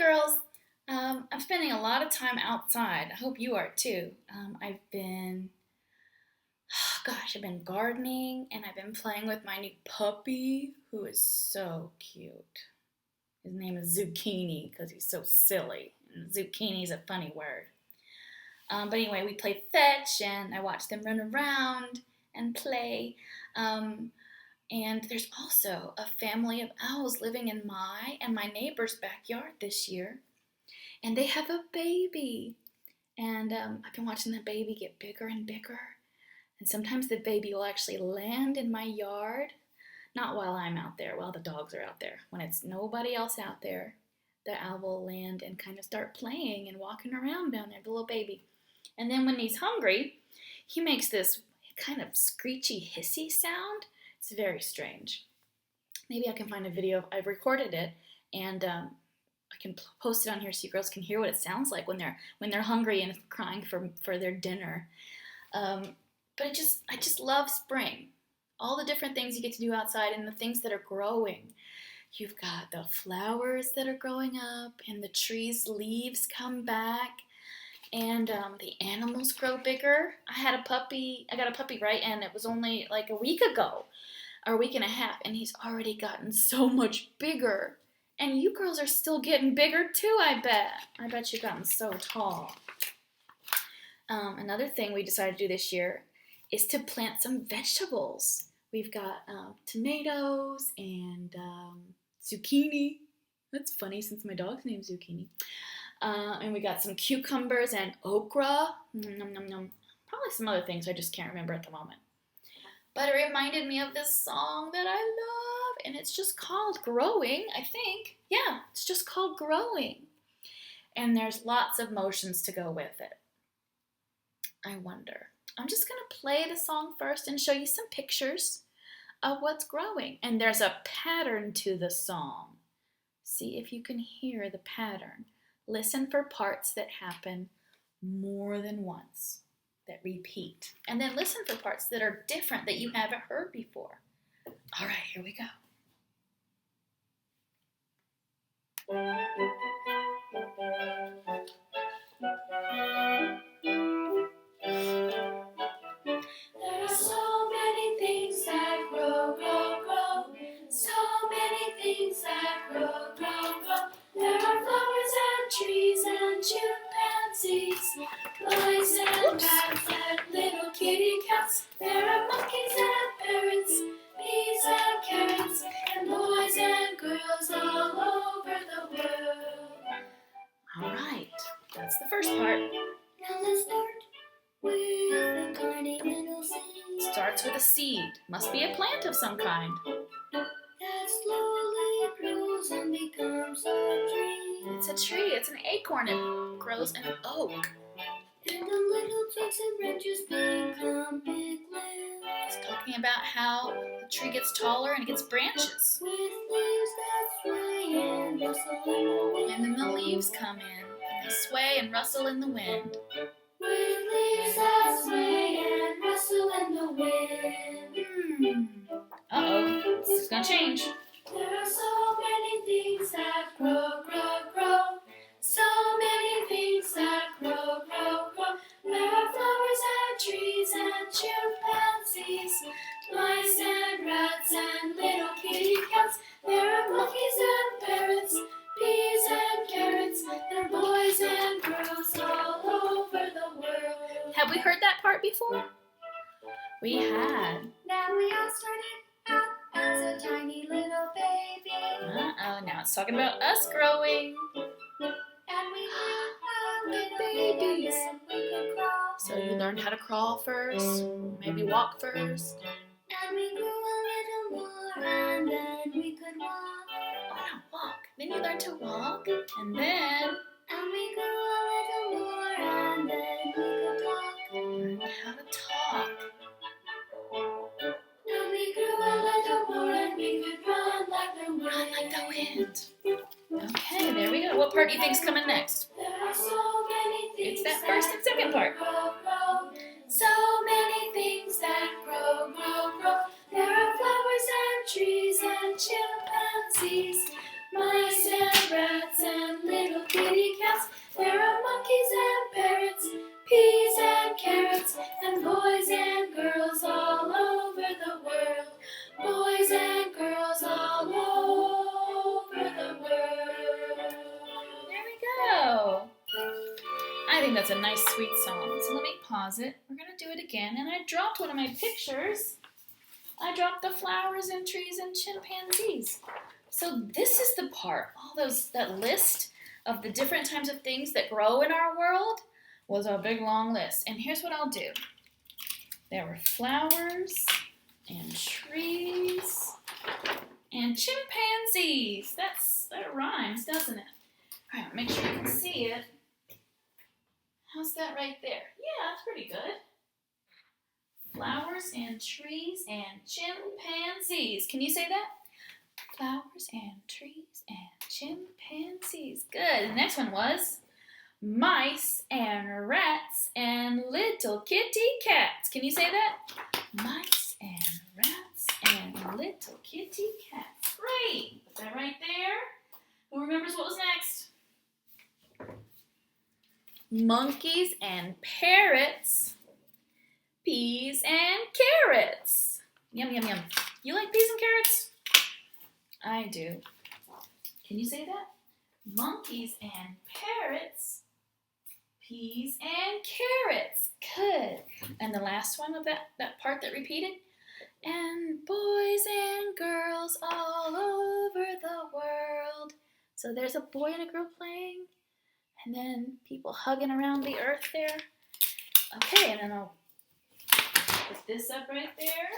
girls. I'm spending a lot of time outside. I hope you are too. I've been gardening and I've been playing with my new puppy who is so cute. His name is Zucchini because he's so silly. And zucchini is a funny word. But anyway, we played fetch and I watched them run around and play. Um, and there's also a family of owls living in my and my neighbor's backyard this year. And they have a baby. And I've been watching the baby get bigger and bigger. And sometimes the baby will actually land in my yard. Not while I'm out there, while the dogs are out there. When it's nobody else out there, the owl will land and kind of start playing and walking around down there, the little baby. And then when he's hungry, he makes this kind of screechy, hissy sound. It's very strange. Maybe I can find a video. I've recorded it, and I can post it on here so you girls can hear what it sounds like when they're hungry and crying for their dinner. But I just love spring. All the different things you get to do outside and the things that are growing. You've got the flowers that are growing up, and the trees' leaves come back, and the animals grow bigger. I got a puppy, right? And it was only like a week ago, or a week and a half, and he's already gotten so much bigger. And you girls are still getting bigger too, I bet. I bet you've gotten so tall. Another thing we decided to do this year is to plant some vegetables. We've got tomatoes and zucchini. That's funny since my dog's name's Zucchini. And we got some cucumbers and okra. Nom, nom, nom. Probably some other things I just can't remember at the moment. But it reminded me of this song that I love, and it's just called Growing, I think. Yeah, it's just called Growing. And there's lots of motions to go with it. I wonder. I'm just going to play the song first and show you some pictures of what's growing. And there's a pattern to the song. See if you can hear the pattern. Listen for parts that happen more than once, that repeat. And then listen for parts that are different that you haven't heard before. All right, here we go. There are so many things that grow, grow, grow. So many things that grow, grow, grow. There are flowers and trees and chimpanzees, mice and rats and little kitty cats. There are monkeys and parrots, bees and carrots, and boys and girls all over the world. All right, that's the first part. Now let's start with a tiny little seed Starts with a seed. Must be a plant of some kind. that slowly grows and becomes a tree. It's a tree. It's an acorn. It grows an oak. And the little twigs and branches become big limbs. It's talking about how the tree gets taller and it gets branches. With leaves that sway and rustle in the wind. And then the leaves come in and they sway and rustle in the wind. With leaves that sway and rustle in the wind. Uh-oh. This is going to change. There are so many things that grow, grow, grow. So many things that grow, grow, grow. There are flowers and trees and chimpanzees, mice and rats and little kitty cats. There are monkeys and parrots, bees and carrots, and boys and girls all over the world. Have we heard that part before? We had. Now we all started out as a tiny little baby. Uh-oh. Now it's talking about us growing. And we grew a little Babies. bigger than we could crawl. So you learned how to crawl first. Maybe walk first. And we grew a little more, and then we could walk. Oh, no, walk. Then you learn to walk. And then And we grew a little more, and then we could talk. learn how to talk. And we grew a little more, and we could run like the wind. Run like the wind. Okay, there we go. What part do you think's coming next? There are so many things It's that first and second part. grow, grow. So many things that grow, grow, grow. There are flowers and trees and chimpanzees, mice and rats and little think that's a nice, sweet song. So let me pause it. We're going to do it again. And I dropped one of my pictures. I dropped the flowers and trees and chimpanzees. So this is the part, that list of the different types of things that grow in our world was a big, long list. And here's what I'll do. There were flowers and trees and chimpanzees. That rhymes, doesn't it? All right, make sure you can see it. How's that right there? Yeah, that's pretty good. Flowers and trees and chimpanzees. Can you say that? Flowers and trees and chimpanzees. Good. The next one was mice and rats and little kitty cats. Can you say that? Mice and rats and little kitty cats. Great. Put that right there. Who remembers what was next? Monkeys and parrots. Peas and carrots. Yum, yum, yum. You like peas and carrots? I do. Can you say that? Monkeys and parrots. Peas and carrots. Good. And the last one of that part that repeated. And boys and girls all over the world. So there's a boy and a girl playing. And then people hugging around the earth there. Okay, and then I'll put this up right there.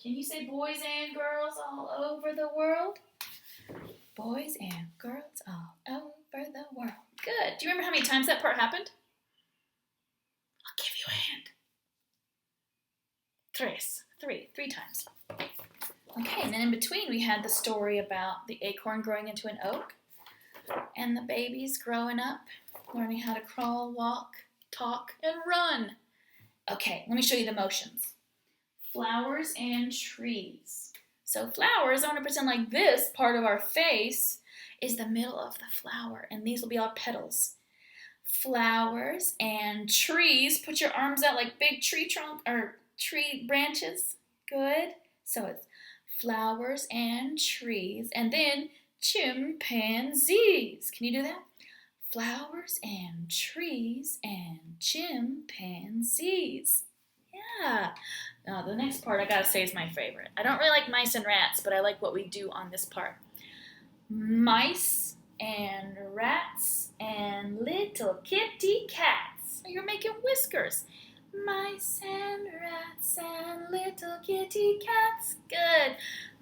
Can you say boys and girls all over the world? Boys and girls all over the world. Good. Do you remember how many times that part happened? I'll give you a hint. Three times. Okay, and then in between we had the story about the acorn growing into an oak and the babies growing up, learning how to crawl, walk, talk, and run. Okay, let me show you the motions. Flowers and trees. So flowers, I want to pretend like this part of our face is the middle of the flower, and these will be our petals. Flowers and trees. Put your arms out like big tree trunk or tree branches. Good. So it's flowers and trees, and then chimpanzees. Can you do that? Flowers and trees and chimpanzees. Yeah. Now the next part I gotta say is my favorite. I don't really like mice and rats, but I like what we do on this part. Mice and rats and little kitty cats. You're making whiskers. Mice and rats and little kitty cats. Good.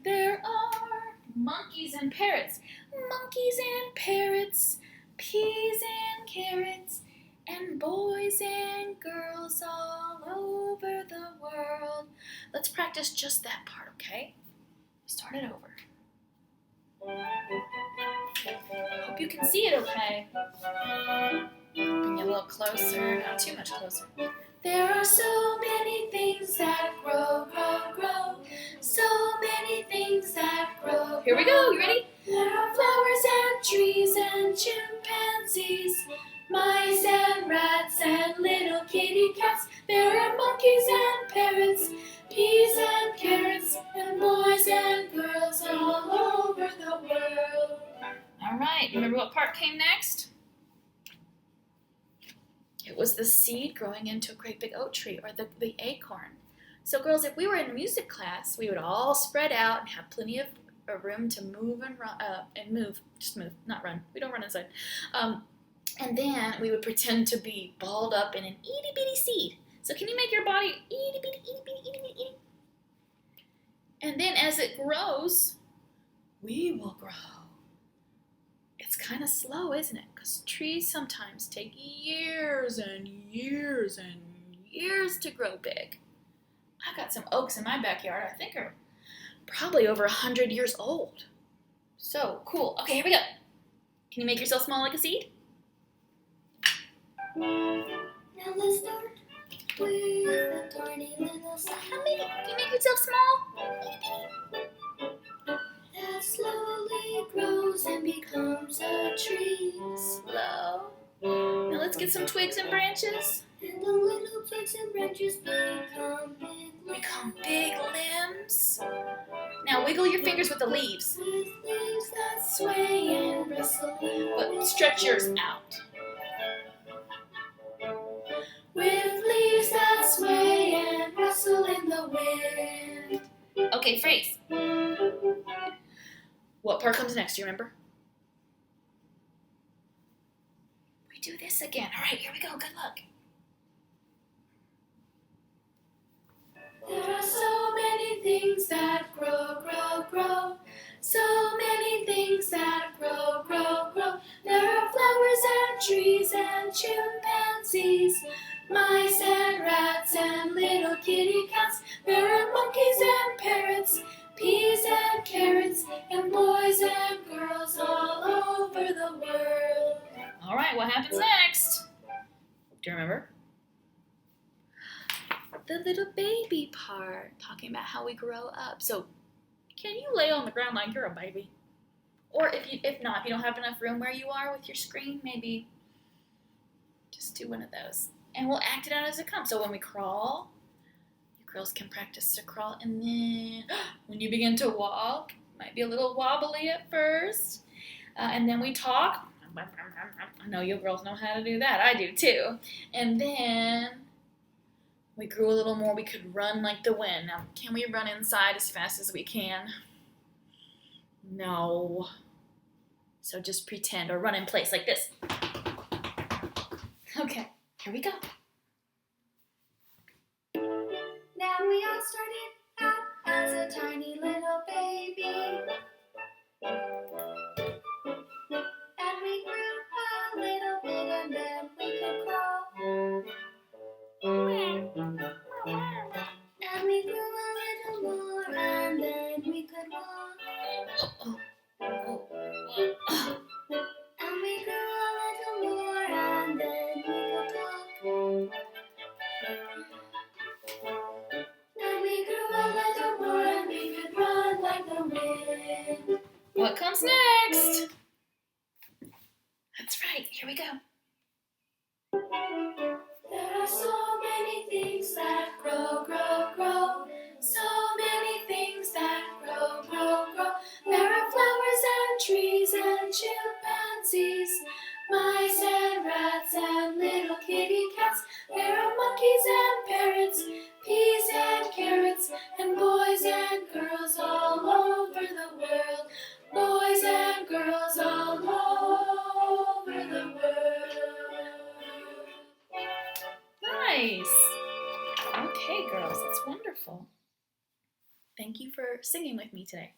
There are monkeys and parrots. Monkeys and parrots. Peas and carrots. And boys and girls all over the world. Let's practice just that part, okay? Start it over. Hope you can see it okay. Bring it a little closer, not too much closer. There are so many things that grow, grow, grow. So many things that grow. Here we go, you ready? There are flowers and trees and chimpanzees, mice and rats and little kitty cats. There are monkeys and parrots, peas and carrots, and boys and girls all over the world. All right, remember what part came next? It was the seed growing into a great big oak tree, or the acorn. So girls, if we were in music class, we would all spread out and have plenty of room to move and run, just move, not run. We don't run inside. And then we would pretend to be balled up in an itty bitty seed. So can you make your body itty bitty, itty bitty, itty bitty, itty? And then as it grows, we will grow. It's kind of slow, isn't it? Because trees sometimes take years and years and years to grow big. I've got some oaks in my backyard I think are probably over 100 years old. So cool. Okay, here we go. Can you make yourself small like a seed? Now let's start with a tiny little seed. How many? Can you make yourself small? That slowly grows and becomes a tree. Slow. Now let's get some twigs and branches. And the little twigs and branches become big limbs. Become big limbs. Now wiggle your fingers with the leaves, With leaves that sway and rustle. but stretch yours out. wind. Okay, phrase. What part comes next? Do you remember? We do this again. All right, here we go. Good luck. There are so many things that grow, grow, grow. So many things that grow, grow, grow. There are flowers and trees and chimpanzees, mice and rats and little kitty cats. There are monkeys and parrots, peas and carrots, and boys and girls all over the world. All right, what happens next? Do you remember? The little baby part, talking about how we grow up. So, can you lay on the ground like you're a baby? Or if you don't have enough room where you are with your screen, maybe just do one of those. And we'll act it out as it comes. So when we crawl, you girls can practice to crawl. And then when you begin to walk, might be a little wobbly at first. And then we talk. I know you girls know how to do that. I do too. And then we grew a little more. We could run like the wind. Now, can we run inside as fast as we can? No. So just pretend or run in place like this. Okay, here we go. Now we all started out as a tiny little baby, and we grew a little bit and then we could crawl. And we grew a little more and then we could walk. And we grew a little more and then we could talk. And we grew a little more and we could run like the wind. What comes next? That's right, here we go. There are so many things that grow, grow, grow. So many things that grow, grow, grow. There are flowers and trees and chimpanzees, mice and rats and little kitty cats. There are monkeys and parrots, peas and carrots, and boys and girls all over the world. Boys and girls all over the world. Nice. Okay, girls, that's wonderful. Thank you for singing with me today.